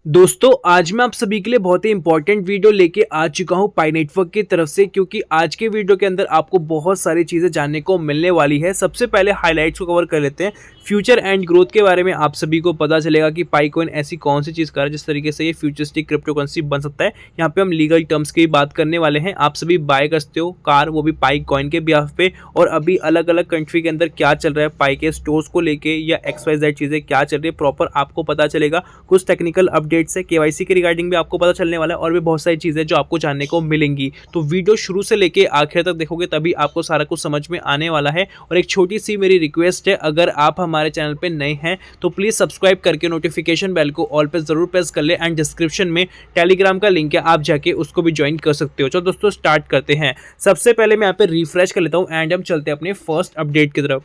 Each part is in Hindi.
दोस्तों आज मैं आप सभी के लिए बहुत ही इंपॉर्टेंट वीडियो लेके आ चुका हूं पाई नेटवर्क की तरफ से, क्योंकि आज के वीडियो के अंदर आपको बहुत सारी चीज़ें जानने को मिलने वाली है। सबसे पहले हाइलाइट्स को कवर कर लेते हैं। फ्यूचर एंड ग्रोथ के बारे में आप सभी को पता चलेगा कि पाई कॉइन ऐसी कौन सी चीज़ कर रहा है जिस तरीके से ये फ्यूचरिस्टिक क्रिप्टो करेंसी बन सकता है। यहाँ पे हम लीगल टर्म्स की बात करने वाले हैं। आप सभी बाय कर सकते हो कार, वो भी पाई कॉइन के बिहाफ पे। और अभी अलग अलग कंट्री के अंदर क्या चल रहा है पाई के स्टोर्स को लेके या XYZ चीज़ें क्या चल रही है प्रॉपर आपको पता चलेगा। कुछ टेक्निकल अपडेट्स है, KYC के रिगार्डिंग भी आपको पता चलने वाला है और भी बहुत सारी चीज़ें जो आपको जानने को मिलेंगी। तो वीडियो शुरू से लेके आखिर तक देखोगे तभी आपको सारा कुछ समझ में आने वाला है। और एक छोटी सी मेरी रिक्वेस्ट है, अगर आप हमारे चैनल पे नए हैं तो प्लीज़ सब्सक्राइब करके नोटिफिकेशन बेल को ऑल पे ज़रूर प्रेस कर ले। एंड डिस्क्रिप्शन में टेलीग्राम का लिंक है, आप जाके उसको भी ज्वाइन कर सकते हो। चलो दोस्तों स्टार्ट करते हैं। सबसे पहले मैं यहाँ पे रिफ्रेश कर लेता हूँ एंड हम चलते हैं अपने फर्स्ट अपडेट की तरफ।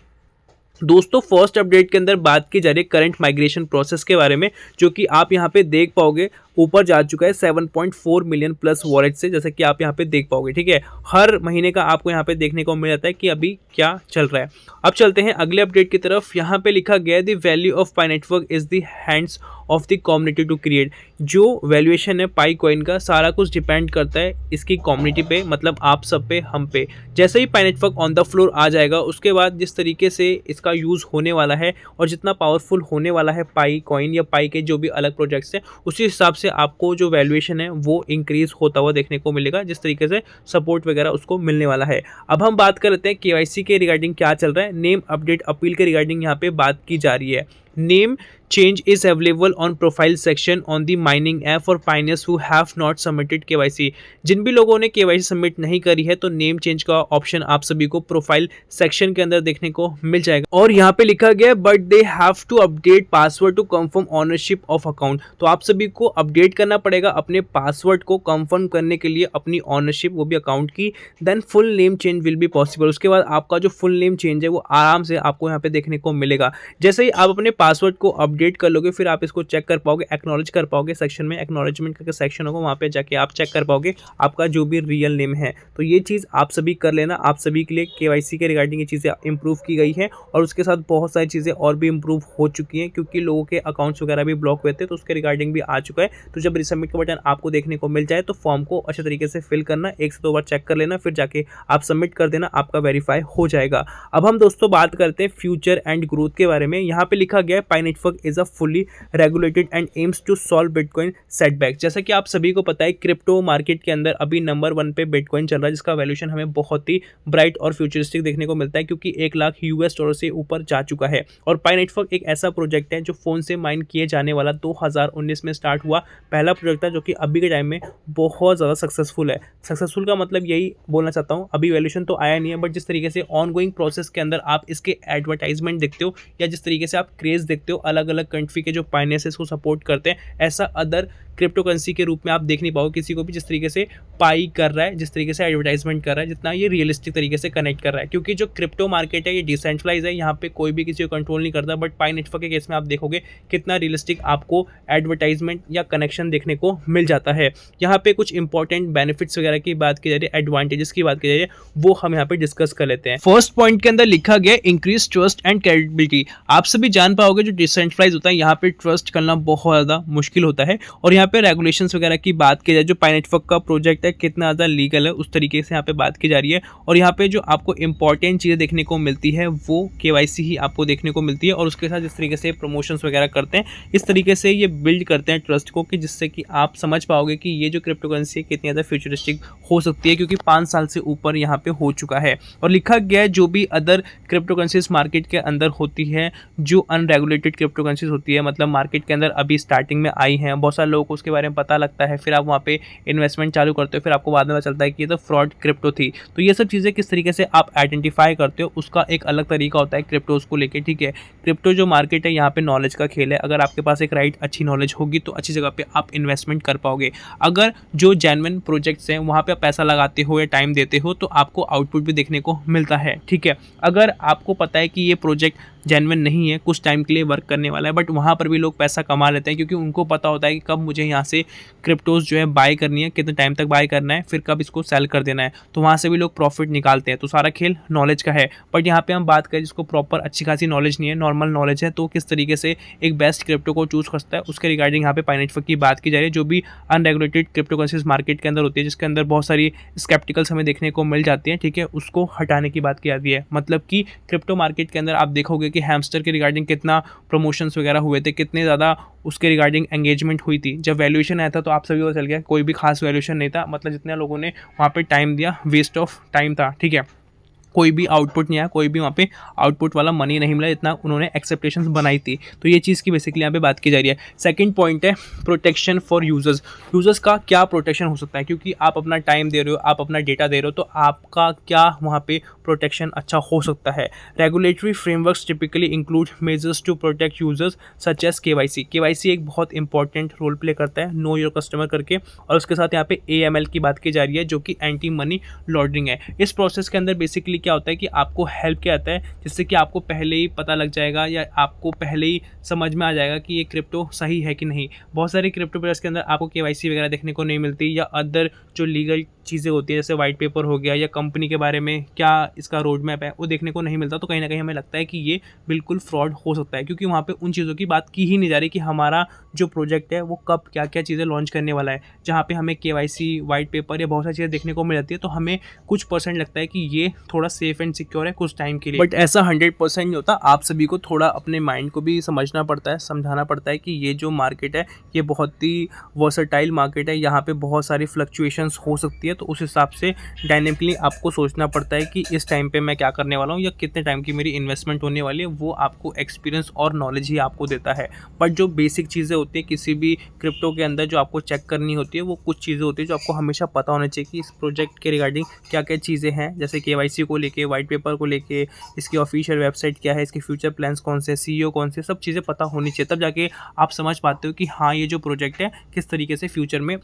दोस्तों फर्स्ट अपडेट के अंदर बात की जा रही है करंट माइग्रेशन प्रोसेस के बारे में, जो कि आप यहाँ पे देख पाओगे ऊपर जा चुका है 7.4 मिलियन प्लस वॉलेट से, जैसे कि आप यहाँ पे देख पाओगे। ठीक है, हर महीने का आपको यहाँ पे देखने को मिल जाता है कि अभी क्या चल रहा है। अब चलते हैं अगले अपडेट की तरफ। यहाँ पे लिखा गया है the value of Pi network is the hands of the community to create. जो वैल्यूएशन है पाई कॉइन का, सारा कुछ डिपेंड करता है इसकी कम्युनिटी पे, मतलब आप सब पे, हम पे। जैसे ही पाई नेटवर्क ऑन द फ्लोर आ जाएगा उसके बाद जिस तरीके से इसका यूज़ होने वाला है और जितना पावरफुल होने वाला है पाई कॉइन या पाई के जो भी अलग प्रोजेक्ट्स हैं, उसी हिसाब से आपको जो वैल्यूएशन है वो इंक्रीज होता हुआ देखने को मिलेगा, जिस तरीके से सपोर्ट वगैरह उसको मिलने वाला है। अब हम बात कर लेते हैं KYC के रिगार्डिंग क्या चल रहा है। नेम अपडेट अपील के रिगार्डिंग यहाँ पे बात की जा रही है। Name change is available on profile section on the mining app for pioneers who have not submitted KYC। जिन भी लोगों ने KYC सबमिट नहीं करी है तो नेम चेंज का ऑप्शन आप सभी को प्रोफाइल सेक्शन के अंदर देखने को मिल जाएगा। और यहाँ पे लिखा गया है but they have to update password to confirm ownership of account. तो आप सभी को अपडेट करना पड़ेगा अपने पासवर्ड को कंफर्म करने के लिए अपनी ओनरशिप, वो भी अकाउंट की। Then full name change will be possible. उसके बाद आपका जो फुल नेम चेंज है वो आराम से आपको यहाँ पे देखने को मिलेगा। जैसे ही आप अपने पासवर्ड को अपडेट कर लोगे फिर आप इसको चेक कर पाओगे, एक्नॉलेज कर पाओगे। सेक्शन में एक्नॉलेजमेंट का सेक्शन होगा, वहाँ पे जाके आप चेक कर पाओगे आपका जो भी रियल नेम है। तो ये चीज़ आप सभी कर लेना। आप सभी के लिए KYC के रिगार्डिंग ये चीज़ें इंप्रूव की गई है और उसके साथ बहुत सारी चीज़ें और भी इंप्रूव हो चुकी हैं, क्योंकि लोगों के अकाउंट्स वगैरह भी ब्लॉक हुए थे तो उसके रिगार्डिंग भी आ चुका है। तो जब रिसबमिट का बटन आपको देखने को मिल जाए तो फॉर्म को अच्छे तरीके से फिल करना, 1 से 2 बार चेक कर लेना, फिर जाके आप सबमिट कर देना, आपका वेरीफाई हो जाएगा। अब हम दोस्तों बात करते हैं फ्यूचर एंड ग्रोथ के बारे में। यहाँ पे लिखा गया है Pi network is a fully regulated and aims to solve Bitcoin setback. जैसा कि आप सभी को पता है क्रिप्टो मार्केट के अंदर अभी नंबर 1 पे बिटकॉइन चल रहा है, जिसका वैल्यूएशन हमें बहुत ही ब्राइट और फ्यूचरिस्टिक देखने को मिलता है, क्योंकि 1 लाख US डॉलर से ऊपर जा चुका है। और पाई नेटवर्क एक ऐसा प्रोजेक्ट है जो फोन से माइन किए जाने वाला 2019 में स्टार्ट हुआ पहला प्रोजेक्ट था, जो कि अभी के टाइम में बहुत ज़्यादा सक्सेसफुल है। सक्सेसफुल का मतलब यही बोलना चाहता हूँ, अभी वैल्यूएशन तो आया नहीं है, बट जिस तरीके से ऑन गोइंग प्रोसेस के अंदर आप इसके एडवर्टाइजमेंट देखते हो या जिस तरीके से आप क्रेज देखते हो अलग अलग कंट्री के जो पाइनेसेस को सपोर्ट करते हैं, ऐसा अदर क्रिप्टो करेंसी के रूप में आप देख नहीं पाओगे किसी को भी जिस तरीके से पाई कर रहा है, जिस तरीके से एडवर्टाइजमेंट कर रहा है, जितना ये रियलिस्टिक तरीके से कनेक्ट कर रहा है। क्योंकि जो क्रिप्टो मार्केट है ये डिसेंट्रलाइज है, यहाँ पे कोई भी किसी को कंट्रोल नहीं करता। बट पाई नेटवर्क के केस में आप देखोगे कितना रियलिस्टिक आपको एडवर्टाइजमेंट या कनेक्शन देखने को मिल जाता है। यहाँ पे कुछ इंपॉर्टेंट बेनिफिट्स वगैरह की बात की जा रही है, एडवांटेजेस की बात की जा रही है, वो हम यहाँ पे डिस्कस कर लेते हैं। फर्स्ट पॉइंट के अंदर लिखा गया इंक्रीज ट्रस्ट एंड क्रेडिबिलिटी। आप सभी जान पाओगे जो डिसेंट्रलाइज होता है यहाँ पे ट्रस्ट करना बहुत ज़्यादा मुश्किल होता है। और यहाँ पे रेगुलेशंस वगैरह की बात की जाए, जो पाई नेटवर्क का प्रोजेक्ट है कितना ज़्यादा लीगल है उस तरीके से यहाँ पे बात की जा रही है। और यहाँ पे जो आपको इंपॉर्टेंट चीज़ें देखने को मिलती है वो KYC ही आपको देखने को मिलती है। और उसके साथ जिस तरीके से प्रमोशंस वगैरह करते हैं, इस तरीके से ये बिल्ड करते हैं ट्रस्ट को, कि जिससे कि आप समझ पाओगे कि ये जो क्रिप्टो करेंसी है कितनी ज़्यादा फ्यूचरिस्टिक हो सकती है, क्योंकि 5 साल से ऊपर यहाँ पे हो चुका है। और लिखा गया है जो भी अदर क्रिप्टो करेंसीज मार्केट के अंदर होती है, जो अनरेगुलेटेड क्रिप्टो करेंसीज होती है, मतलब मार्केट के अंदर अभी स्टार्टिंग में आई हैं, बहुत सारे लोगों को उसके बारे में पता लगता है, फिर आप वहाँ पे इन्वेस्टमेंट चालू करते हो, फिर आपको बाद में पता चलता है कि ये तो फ्रॉड क्रिप्टो थी। तो ये सब चीज़ें किस तरीके से आप आइडेंटिफाई करते हो, उसका एक अलग तरीका होता है क्रिप्टोज को लेके। ठीक है, क्रिप्टो जो मार्केट है यहाँ पे नॉलेज का खेल है। अगर आपके पास एक अच्छी नॉलेज होगी तो अच्छी जगह पे आप इन्वेस्टमेंट कर पाओगे। अगर जो जेन्युइन प्रोजेक्ट्स हैं वहाँ पे आप पैसा लगाते हो या टाइम देते हो तो आपको आउटपुट भी देखने को मिलता है। ठीक है, अगर आपको पता है कि ये प्रोजेक्ट जेन्युइन नहीं है, कुछ टाइम के लिए वर्क करने वाला है, बट वहाँ पर भी लोग पैसा कमा लेते हैं क्योंकि उनको पता होता है कि कब मुझे यहाँ से क्रिप्टोज़ जो है बाय करनी है, कितने टाइम तक बाय करना है, फिर कब इसको सेल कर देना है, तो वहाँ से भी लोग प्रॉफिट निकालते हैं। तो सारा खेल नॉलेज का है। बट यहाँ पे हम बात करें जिसको प्रॉपर अच्छी खासी नॉलेज नहीं है, नॉर्मल नॉलेज है, तो किस तरीके से एक बेस्ट क्रिप्टो को चूज़ करता है, उसके रिगार्डिंग यहाँ पे पाइनेटवर्क की बात की जा रही है, जो भी अनरेगुलेटेड क्रिप्टो करेंसीज मार्केट के अंदर होती है, जिसके अंदर बहुत सारी स्केप्टिकल्स हमें देखने को मिल जाती हैं, ठीक है, उसको हटाने की बात की जाती है। मतलब कि क्रिप्टो मार्केट के अंदर आप देखोगे कि हैमस्टर के रिगार्डिंग कितना प्रमोशंस वगैरह हुए थे, कितने ज़्यादा उसके रिगार्डिंग एंगेजमेंट हुई थी। जब वैल्यूएशन आया था तो आप सभी को चल गया, कोई भी खास वैल्यूएशन नहीं था, मतलब जितने लोगों ने वहाँ पे टाइम दिया वेस्ट ऑफ टाइम था, ठीक है, कोई भी आउटपुट नहीं आया, कोई भी वहाँ पे आउटपुट वाला मनी नहीं मिला जितना उन्होंने एक्सेप्टेशंस बनाई थी। तो ये चीज़ की बेसिकली यहाँ पे बात की जा रही है। सेकंड पॉइंट है प्रोटेक्शन फॉर यूजर्स। यूजर्स का क्या प्रोटेक्शन हो सकता है, क्योंकि आप अपना टाइम दे रहे हो, आप अपना डेटा दे रहे हो, तो आपका क्या वहाँ पे प्रोटेक्शन अच्छा हो सकता है। Regulatory frameworks typically include measures to protect users such as KYC. KYC एक बहुत इंपॉर्टेंट रोल प्ले करता है, नो योर कस्टमर करके, और उसके साथ यहाँ पे AML की बात की जा रही है, जो कि एंटी मनी लॉन्ड्रिंग है। इस प्रोसेस के अंदर बेसिकली क्या होता है कि आपको हेल्प क्या आता है, जिससे कि आपको पहले ही पता लग जाएगा या आपको पहले ही समझ में आ जाएगा कि ये क्रिप्टो सही है कि नहीं। बहुत सारे क्रिप्टो पेयर्स के अंदर आपको केवाईसी वगैरह देखने को नहीं मिलती, या अदर जो लीगल चीज़ें होती है जैसे वाइट पेपर हो गया, या कंपनी के बारे में क्या इसका रोड मैप है, वो देखने को नहीं मिलता। तो कहीं ना कहीं हमें लगता है कि ये बिल्कुल फ्रॉड हो सकता है, क्योंकि वहाँ पे उन चीज़ों की बात की ही नहीं जा रही कि हमारा जो प्रोजेक्ट है वो कब क्या क्या चीज़ें लॉन्च करने वाला है। जहाँ पे हमें केवाईसी, वाइट पेपर या बहुत सारी चीज़ें देखने को मिल जाती है, तो हमें कुछ परसेंट लगता है कि ये थोड़ा सेफ एंड सिक्योर है कुछ टाइम के लिए, बट ऐसा 100% नहीं होता। आप सभी को थोड़ा अपने माइंड को भी समझना पड़ता है, समझाना पड़ता है कि ये जो मार्केट है ये बहुत ही वर्सटाइल मार्केट है, यहाँ पे बहुत सारी फ्लक्चुएशंस हो सकती है। तो उस हिसाब से डायनेमिकली आपको सोचना पड़ता है कि इस टाइम पे मैं क्या करने वाला हूँ या कितने टाइम की मेरी इन्वेस्टमेंट होने वाली है, वो आपको एक्सपीरियंस और नॉलेज ही आपको देता है। बट जो बेसिक चीज़ें होती है किसी भी क्रिप्टो के अंदर जो आपको चेक करनी होती है, वो कुछ चीज़ें होती है जो आपको हमेशा पता होना चाहिए कि इस प्रोजेक्ट के रिगार्डिंग क्या क्या चीज़ें हैं, जैसे केवाईसी को लेके, वाइट पेपर को लेके, इसकी ऑफिशियल वेबसाइट क्या है, इसके फ्यूचर प्लान्स कौन से, CEO कौन से, सब चीज़ें पता होनी चाहिए। तब जाके आप समझ पाते हो कि हाँ ये जो प्रोजेक्ट है किस तरीके से फ्यूचर में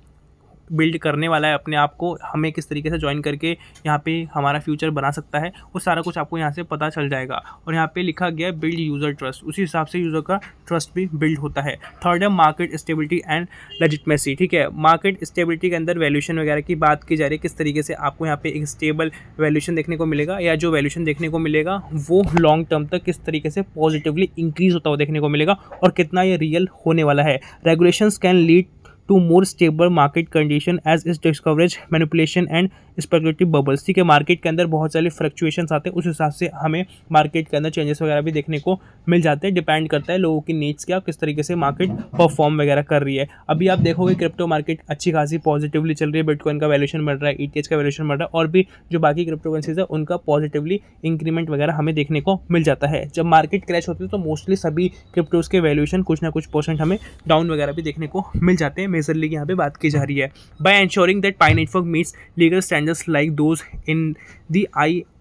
बिल्ड करने वाला है अपने आप को, हमें किस तरीके से ज्वाइन करके यहाँ पे हमारा फ्यूचर बना सकता है, वो सारा कुछ आपको यहाँ से पता चल जाएगा। और यहाँ पे लिखा गया है बिल्ड यूज़र ट्रस्ट, उसी हिसाब से यूज़र का ट्रस्ट भी बिल्ड होता है। थर्ड है मार्केट स्टेबिलिटी एंड लेजिटमेसी, ठीक है। मार्केट स्टेबिलिटी के अंदर वैल्यूएशन वगैरह की बात की जा रही है, किस तरीके से आपको यहाँ पे एक स्टेबल वैल्यूएशन देखने को मिलेगा, या जो वैल्यूएशन देखने को मिलेगा वो लॉन्ग टर्म तक किस तरीके से पॉजिटिवली इंक्रीज होता हुआ देखने को मिलेगा, और कितना ये रियल होने वाला है। Regulations can lead to more stable market condition as is discoverage manipulation and speculative bubbles, ठीक है। मार्केट के अंदर बहुत सारे फ्लक्चुएशंस आते हैं, उस हिसाब से हमें मार्केट के अंदर चेंजेस वगैरह भी देखने को मिल जाते हैं। डिपेंड करता है लोगों की नीड्स क्या, किस तरीके से मार्केट परफॉर्म वगैरह कर रही है। अभी आप देखोगे क्रिप्टो मार्केट अच्छी खासी पॉजिटिवली चल रही है, बिटकॉइन का वैल्यूएशन बढ़ रहा है, ETH का वैल्यूएशन बढ़ रहा है, और भी जो बाकी क्रिप्टो करेंसीज है उनका पॉजिटिवली इंक्रीमेंट वगैरह हमें देखने को मिल जाता है। जब मार्केट क्रैश होती है तो मोस्टली सभी क्रिप्टोज के वैल्यूएशन कुछ ना कुछ परसेंट हमें डाउन वगैरह भी देखने को मिल जाते हैं। मेजरली यहाँ पे बात की जा रही है by ensuring that Pi network meets legal standards like those in the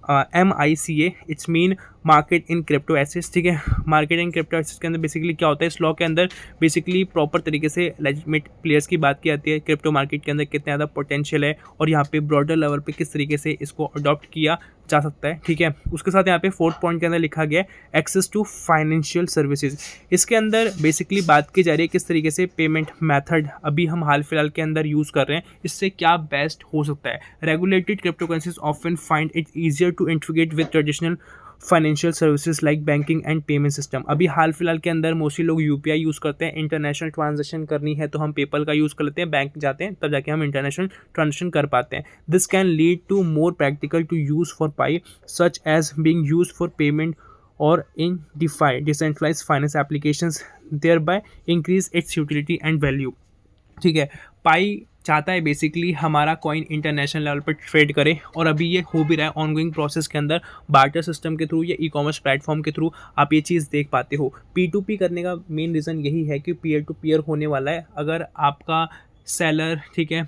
MICA, it's mean market in crypto assets, ठीक है। मार्केट इन क्रिप्टो एसेट्स के अंदर बेसिकली क्या होता है, इस लॉ के अंदर बेसिकली प्रॉपर तरीके से लेजिटिमेट प्लेयर्स की बात की जाती है, क्रिप्टो मार्केट के अंदर कितना ज़्यादा पोटेंशियल है, और यहाँ पे ब्रॉडर लेवल पे किस तरीके से इसको अडॉप्ट किया जा सकता है, ठीक है। उसके साथ यहाँ पे फोर्थ पॉइंट के अंदर लिखा गया है एक्सेस टू फाइनेंशियल सर्विसेज। इसके अंदर बेसिकली बात की जा रही है किस तरीके से पेमेंट मेथड अभी हम हाल फिलहाल के अंदर यूज़ कर रहे हैं, इससे क्या बेस्ट हो सकता है। Regulated cryptocurrencies often find it easier to integrate with traditional financial services like banking and payment system. अभी हाल फिलहाल के अंदर मोस्टली लोग UPI यूज़ करते हैं, इंटरनेशनल ट्रांजेक्शन करनी है तो हम पेपल का यूज़ कर लेते हैं, बैंक जाते हैं तब जाके हम इंटरनेशनल ट्रांजेक्शन कर पाते हैं। This can lead to more practical to use for Pi such as being used for payment और in DeFi decentralised finance applications, thereby increase its utility and value, ठीक है। पाई चाहता है बेसिकली हमारा कॉइन इंटरनेशनल लेवल पर ट्रेड करे, और अभी ये हो भी रहा है ऑनगोइंग प्रोसेस के अंदर, बार्टर सिस्टम के थ्रू या ई-कॉमर्स प्लेटफॉर्म के थ्रू आप ये चीज़ देख पाते हो। P2P करने का मेन रीज़न यही है कि पीयर टू पीयर होने वाला है। अगर आपका सेलर, ठीक है,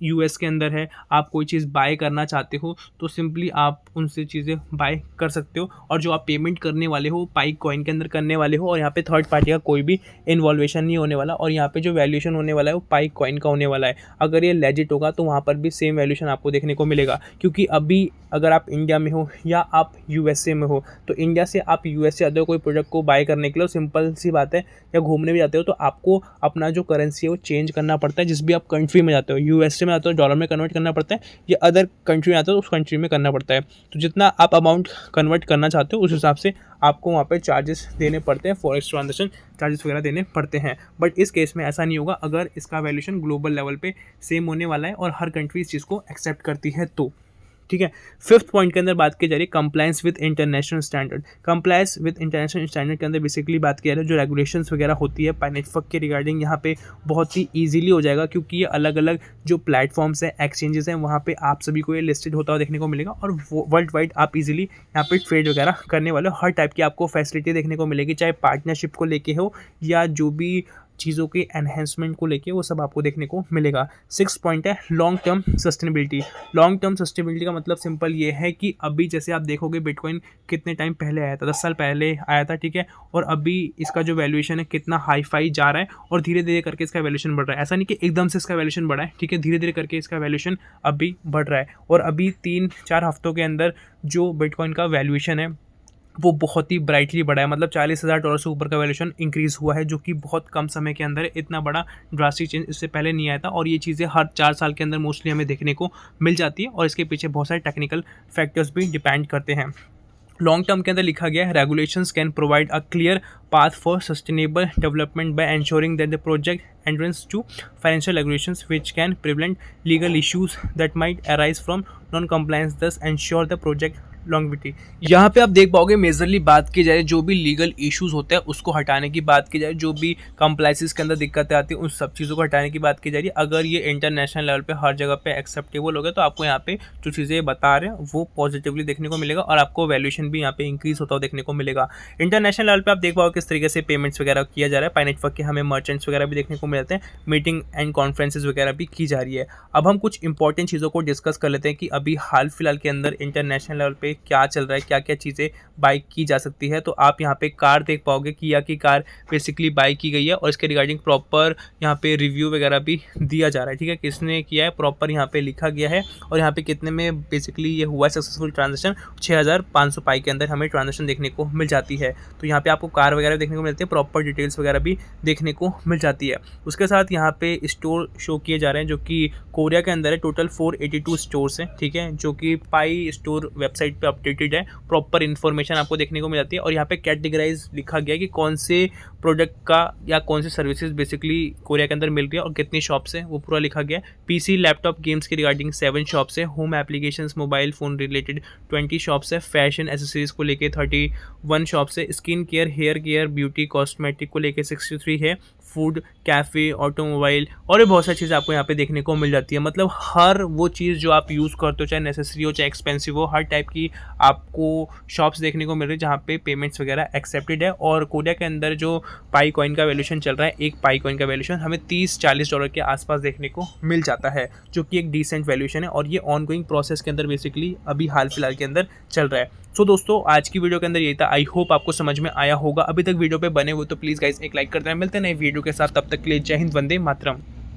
यूएस के अंदर है, आप कोई चीज़ बाय करना चाहते हो तो सिंपली आप उनसे चीज़ें बाय कर सकते हो, और जो आप पेमेंट करने वाले हो पाई कॉइन के अंदर करने वाले हो, और यहाँ पे थर्ड पार्टी का कोई भी इन्वॉल्वेशन नहीं होने वाला, और यहाँ पे जो वैल्यूएशन होने वाला है वो पाई कॉइन का होने वाला है। अगर ये लेजिट होगा तो वहाँ पर भी सेम वैल्यूएशन आपको देखने को मिलेगा, क्योंकि अभी अगर आप इंडिया में हो या आप यूएसए में हो, तो इंडिया से आप यूएसए आते हो कोई प्रोडक्ट को बाय करने के लिए, सिंपल सी बात है, या घूमने भी जाते हो तो आपको अपना जो करेंसी है वो चेंज करना पड़ता है। जिस भी आप कंट्री में जाते हो, यूएसए में आते हो डॉलर में कन्वर्ट करना पड़ता है, या अदर कंट्री में आते हो तो उस कंट्री में करना पड़ता है। तो जितना आप अमाउंट कन्वर्ट करना चाहते हो उस हिसाब से आपको वहाँ पे चार्जेस देने पड़ते हैं, फॉरेक्स ट्रांजेक्शन चार्जेस वगैरह देने पड़ते हैं। बट इस केस में ऐसा नहीं होगा अगर इसका वैल्यूएशन ग्लोबल लेवल पे सेम होने वाला है और हर कंट्री इस चीज़ को एक्सेप्ट करती है तो। ठीक है, फिफ्थ पॉइंट के अंदर बात की जा रही है compliance with international standard. Compliance with international standard के अंदर बेसिकली बात की जा रही है जो रेगुलेशंस वगैरह होती है पाईनेटवर्क के रिगार्डिंग, यहाँ पे बहुत ही ईजिली हो जाएगा, क्योंकि ये अलग अलग जो प्लेटफॉर्म्स हैं, एक्सचेंजेस हैं, वहाँ पे आप सभी को ये लिस्टेड होता हुआ देखने को मिलेगा, और वर्ल्ड वाइड आप इजीली यहाँ पे ट्रेड वगैरह करने वाले हो। हर टाइप की आपको फैसिलिटी देखने को मिलेगी, चाहे पार्टनरशिप को लेके हो या जो भी चीज़ों के एनहेंसमेंट को लेके, वो सब आपको देखने को मिलेगा। सिक्स पॉइंट है long term sustainability. Long term sustainability का मतलब सिंपल ये है कि अभी जैसे आप देखोगे बिटकॉइन कितने टाइम पहले आया था, 10 साल पहले आया था, ठीक है, और अभी इसका जो वैल्यूएशन है कितना हाई फाई जा रहा है, और धीरे धीरे करके इसका वैल्यूएशन बढ़ रहा है। ऐसा नहीं कि एकदम से इसका वैल्यूएशन बढ़ा है, ठीक है, धीरे धीरे करके इसका वैल्यूएशन अभी बढ़ रहा है, और अभी 3-4 हफ्तों के अंदर जो बिटकॉइन का वैल्यूएशन है वो बहुत ही ब्राइटली बढ़ा है, मतलब $40,000 से ऊपर का वैल्यूएशन इंक्रीज़ हुआ है, जो कि बहुत कम समय के अंदर इतना बड़ा ड्रास्टिक चेंज इससे पहले नहीं आया था। और ये चीज़ें हर 4 साल के अंदर मोस्टली हमें देखने को मिल जाती है, और इसके पीछे बहुत सारे टेक्निकल फैक्टर्स भी डिपेंड करते हैं। लॉन्ग टर्म के अंदर लिखा गया है regulations can provide a clear path for sustainable development by ensuring that the project entrance to financial regulations which can prevent legal issues that might arise from non compliance, thus ensure the project longevity. यहाँ पे आप देख पाओगे मेजरली बात की जाए जो भी लीगल इश्यूज होते हैं उसको हटाने की बात की जाए, जो भी कंप्लाइंसेस के अंदर दिक्कतें आती हैं उन सब चीज़ों को हटाने की बात की जा रही है। अगर ये इंटरनेशनल लेवल पे हर जगह पे एक्सेप्टेबल हो गया तो आपको यहाँ पे जो चीज़ें बता रहे हैं वो पॉजिटिवली देखने को मिलेगा, और आपको वैल्यूएशन भी यहाँ पे इंक्रीज होता हुआ देखने को मिलेगा। इंटरनेशनल लेवल पर आप देख पाओगे किस तरीके से पेमेंट्स वगैरह किया जा रहा है, पाईनेटवर्क के हमें मर्चेंट्स वगैरह भी देखने को मिलते हैं, मीटिंग एंड कॉन्फ्रेंसेज वगैरह भी की जा रही है। अब हम कुछ इंपॉर्टेंट चीज़ों को डिस्कस कर लेते हैं कि अभी हाल फिलहाल के अंदर इंटरनेशनल लेवल पे क्या चल रहा है, क्या क्या चीज़ें बाई की जा सकती है। तो आप यहाँ पे कार देख पाओगे, किया की कार बेसिकली बाई की गई है, और इसके रिगार्डिंग प्रॉपर यहाँ पे रिव्यू वगैरह भी दिया जा रहा है, ठीक है, किसने किया है प्रॉपर यहाँ पे लिखा गया है, और यहाँ पे कितने में बेसिकली ये हुआ है सक्सेसफुल ट्रांजेक्शन, 6500 पाई के अंदर हमें ट्रांजेक्शन देखने को मिल जाती है। तो यहाँ पे आपको कार वगैरह देखने को मिलती है, प्रॉपर डिटेल्स वगैरह भी देखने को मिल जाती है। उसके साथ यहाँ पे स्टोर शो किए जा रहे हैं जो कि कोरिया के अंदर है, टोटल 482 स्टोर्स हैं, ठीक है, जो कि पाई स्टोर वेबसाइट पे अपडेटेड है, प्रॉपर इन्फॉर्मेशन आपको देखने को मिल जाती है। और यहाँ पे कैटेगराइज लिखा गया है कि कौन से प्रोडक्ट का या कौन से सर्विसेज बेसिकली कोरिया के अंदर मिल रही है और कितनी शॉप्स है वो पूरा लिखा गया है। पीसी लैपटॉप गेम्स के रिगार्डिंग 7 शॉप्स है, home applications mobile phone related 20 shops है, फैशन एसेसरीज को लेके 31 शॉप्स है, skin care hair care beauty cosmetic को लेके 63 है, फूड कैफ़े ऑटोमोबाइल और भी बहुत सारी चीज़ें आपको यहाँ पे देखने को मिल जाती है। मतलब हर वो चीज़ जो आप यूज़ करते हो, चाहे नेसेसरी हो चाहे एक्सपेंसिव हो, हर टाइप की आपको शॉप्स देखने को मिल रही है जहाँ पे पेमेंट्स वगैरह एक्सेप्टेड है। और कोरिया के अंदर जो पाई कॉइन का वैल्यूएशन चल रहा है, एक पाई कॉइन का वैल्यूएशन हमें $30-40 के आसपास देखने को मिल जाता है, जो कि एक डिसेंट वैल्यूएशन है, और ये ऑन गोइंग प्रोसेस के अंदर बेसिकली अभी हाल फिलहाल के अंदर चल रहा है। सो दोस्तों आज की वीडियो के अंदर ये था, आई होप आपको समझ में आया होगा। अभी तक वीडियो पे बने हुए तो प्लीज़ गाइस एक लाइक कर देना। मिलते हैं नए वीडियो के साथ, तब तक के लिए जय हिंद, वंदे मातरम।